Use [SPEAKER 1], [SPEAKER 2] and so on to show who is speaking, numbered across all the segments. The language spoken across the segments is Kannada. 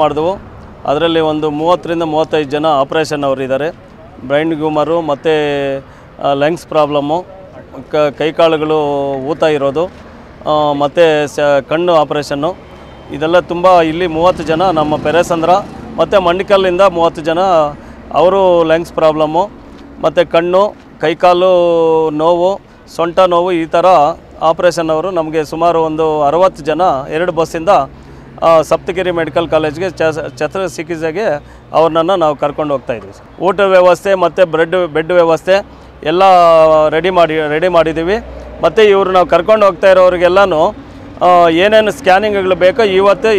[SPEAKER 1] ಮಾಡಿದೆವು. ಅದರಲ್ಲಿ ಒಂದು 30ರಿಂದ 35 ಜನ ಆಪ್ರೇಷನ್ ಅವರಿದ್ದಾರೆ. ಬ್ರೈನ್ ಗ್ಯೂಮರು ಮತ್ತು ಲಂಗ್ಸ್ ಪ್ರಾಬ್ಲಮ್ಮು, ಕೈಕಾಳುಗಳು ಊತ ಇರೋದು ಮತ್ತು ಕಣ್ಣು ಆಪ್ರೇಷನ್ನು, ಇದೆಲ್ಲ ತುಂಬ. ಇಲ್ಲಿ 30 ಜನ ನಮ್ಮ ಪೆರೇಸಂದ್ರ ಮತ್ತು ಮಂಡಿಕಲ್ಲಿಂದ 30 ಜನ ಅವರು ಲಂಗ್ಸ್ ಪ್ರಾಬ್ಲಮ್ಮು ಮತ್ತು ಕಣ್ಣು ಕೈಕಾಲು ನೋವು, ಸೊಂಟ ನೋವು, ಈ ಥರ ಆಪ್ರೇಷನ್ ಅವರು ನಮಗೆ ಸುಮಾರು ಒಂದು 60 ಜನ 2 ಬಸ್ಸಿಂದ ಸಪ್ತಗಿರಿ ಮೆಡಿಕಲ್ ಕಾಲೇಜ್ಗೆ ಶಸ್ತ್ರಚಿಕಿತ್ಸೆಗೆ ಅವ್ರನ್ನ ನಾವು ಕರ್ಕೊಂಡು ಹೋಗ್ತಾಯಿದ್ವಿ. ಊಟದ ವ್ಯವಸ್ಥೆ ಮತ್ತು ಬೆಡ್ ವ್ಯವಸ್ಥೆ ಎಲ್ಲ ರೆಡಿ ಮಾಡಿದ್ದೀವಿ. ಮತ್ತು ಇವರು ನಾವು ಕರ್ಕೊಂಡು ಹೋಗ್ತಾ ಇರೋರಿಗೆಲ್ಲನೂ ಏನೇನು ಸ್ಕ್ಯಾನಿಂಗ್ಗಳು ಬೇಕೋ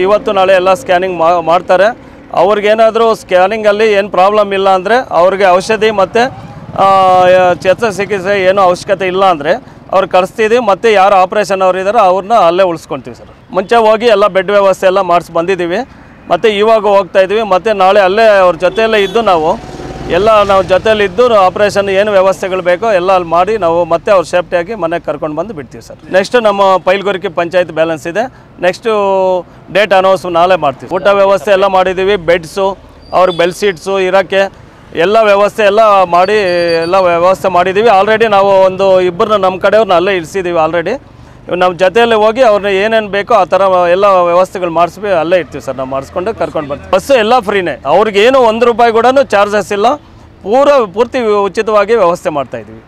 [SPEAKER 1] ಇವತ್ತು ನಾಳೆ ಎಲ್ಲ ಸ್ಕ್ಯಾನಿಂಗ್ ಮಾಡ್ತಾರೆ. ಅವ್ರಿಗೇನಾದರೂ ಸ್ಕ್ಯಾನಿಂಗಲ್ಲಿ ಏನು ಪ್ರಾಬ್ಲಮ್ ಇಲ್ಲ ಅಂದರೆ ಅವ್ರಿಗೆ ಔಷಧಿ ಮತ್ತು ಶಸ್ತ್ರಚಿಕಿತ್ಸೆ ಏನೂ ಅವಶ್ಯಕತೆ ಇಲ್ಲ ಅಂದರೆ ಅವ್ರು ಕಳಿಸ್ತಿದ್ದೀವಿ. ಮತ್ತು ಯಾರು ಆಪ್ರೇಷನ್ ಅವ್ರು ಇದ್ದಾರೋ ಅವ್ರನ್ನ ಅಲ್ಲೇ ಉಳಿಸ್ಕೊಳ್ತೀವಿ ಸರ್. ಮುಂಚೆ ಹೋಗಿ ಎಲ್ಲ ಬೆಡ್ ವ್ಯವಸ್ಥೆ ಎಲ್ಲ ಮಾಡಿಸಿ ಬಂದಿದ್ದೀವಿ. ಮತ್ತು ಇವಾಗ ಹೋಗ್ತಾಯಿದ್ವಿ. ಮತ್ತು ನಾಳೆ ಅಲ್ಲೇ ಅವ್ರ ಜೊತೆಯಲ್ಲೇ ಇದ್ದು ನಾವು ಜೊತೆಯಲ್ಲಿದ್ದು ಆಪ್ರೇಷನ್ ಏನು ವ್ಯವಸ್ಥೆಗಳು ಬೇಕೋ ಎಲ್ಲ ಅಲ್ಲಿ ಮಾಡಿ ನಾವು ಮತ್ತೆ ಅವ್ರು ಸೇಫ್ಟಿಯಾಗಿ ಮನೆಗೆ ಕರ್ಕೊಂಡು ಬಂದು ಬಿಡ್ತೀವಿ ಸರ್. ನೆಕ್ಸ್ಟ್ ನಮ್ಮ ಪೈಲ್ಗೊರಿಕೆ ಪಂಚಾಯತ್ ಬ್ಯಾಲೆನ್ಸ್ ಇದೆ. ನೆಕ್ಸ್ಟು ಡೇಟ್ ಅನೌನ್ಸ್ ನಾಳೆ ಮಾಡ್ತೀವಿ. ಊಟ ವ್ಯವಸ್ಥೆ ಎಲ್ಲ ಮಾಡಿದ್ದೀವಿ. ಬೆಡ್ಸು, ಅವ್ರಿಗೆ ಬೆಲ್ ಸೀಟ್ಸು ಇರೋಕ್ಕೆ ಎಲ್ಲ ವ್ಯವಸ್ಥೆ ಎಲ್ಲ ವ್ಯವಸ್ಥೆ ಮಾಡಿದ್ದೀವಿ. ಆಲ್ರೆಡಿ ನಾವು ಒಂದು ಇಬ್ಬರನ್ನ ನಮ್ಮ ಕಡೆಯವ್ರನ್ನ ಅಲ್ಲೇ ಇರಿಸಿದ್ದೀವಿ. ಆಲ್ರೆಡಿ ನಮ್ಮ ಜೊತೆಯಲ್ಲಿ ಹೋಗಿ ಅವ್ರನ್ನ ಏನೇನು ಬೇಕೋ ಆ ಥರ ಎಲ್ಲ ವ್ಯವಸ್ಥೆಗಳು ಮಾಡಿಸ್ಬಿ ಅಲ್ಲೇ ಇರ್ತೀವಿ ಸರ್. ನಾವು ಮಾಡಿಸ್ಕೊಂಡು ಕರ್ಕೊಂಡು ಬರ್ತೀವಿ. ಬಸ್ಸು ಎಲ್ಲ ಫ್ರೀನೇ, ಅವ್ರಿಗೇನು ₹1 ಕೂಡ ಚಾರ್ಜಸ್ ಇಲ್ಲ. ಪೂರ್ತಿ ಉಚಿತವಾಗಿ ವ್ಯವಸ್ಥೆ ಮಾಡ್ತಾಯಿದ್ದೀವಿ.